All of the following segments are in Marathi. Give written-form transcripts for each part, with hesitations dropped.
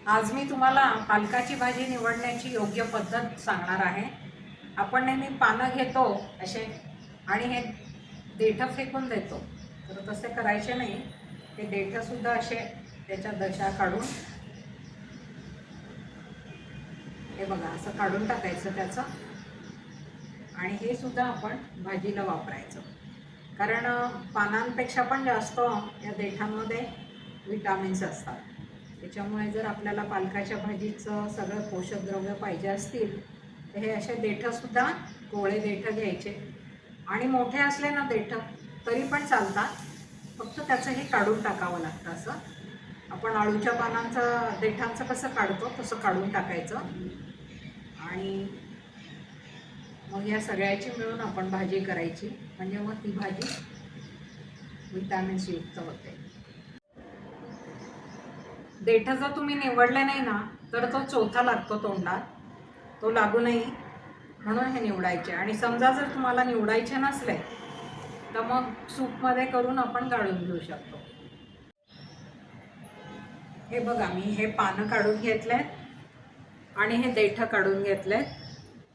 आज मी तुम्हाला पालकाची भाजी निवडण्याची योग्य पद्धत सांगणार आहे. आपण नेहमी पानं घेतो असे आणि हे देठं फेकून देतो, तर तसे करायचे नाही. हे देठंसुद्धा असे त्याच्या दशा काढून, हे बघा असं काढून टाकायचं त्याचं, आणि हे सुद्धा आपण भाजीला वापरायचं. कारण पानांपेक्षा पण जास्त या देठांमध्ये विटामिन्स असतात. त्याच्यामुळे जर आपल्याला पालकाच्या भाजीचं सगळं पोषक द्रव्य पाहिजे असतील तर हे असे देठंसुद्धा कोवळे देठं घ्यायचे. आणि मोठे असले ना देठं तरी पण चालतात, फक्त त्याचं हे काढून टाकावं लागतं. असं आपण आळूच्या पानांचं देठांचं कसं काढतो तसं काढून टाकायचं. आणि मग या सगळ्याची मिळून आपण भाजी करायची, म्हणजे मग ती भाजी विटॅमिन्स युक्त होते. देठं जर तुम्ही निवडले नाही ना तर तो चोथा लागतो तोंडात, तो लागू नये म्हणून हे निवडायचे. आणि समजा जर तुम्हाला निवडायचे नसले तर मग सूपमध्ये करून आपण गाळून घेऊ शकतो. हे बघा, मी हे पानं काढून घेतले आणि हे देठं काढून घेतले,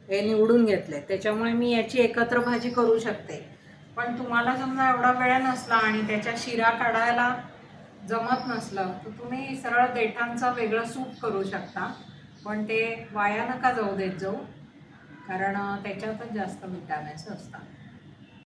हे निवडून घेतले. त्याच्यामुळे मी याची एकत्र भाजी करू शकते. पण तुम्हाला समजा एवढा वेळ नसला आणि त्याच्या शिरा काढायला जमत नसलं तर तुम्ही सरळ देठांचं वेगळं सूप करू शकता. पण ते वाया नका जाऊ देत जाऊ, कारण त्याच्यातच जास्त विटॅमिन्स असतात.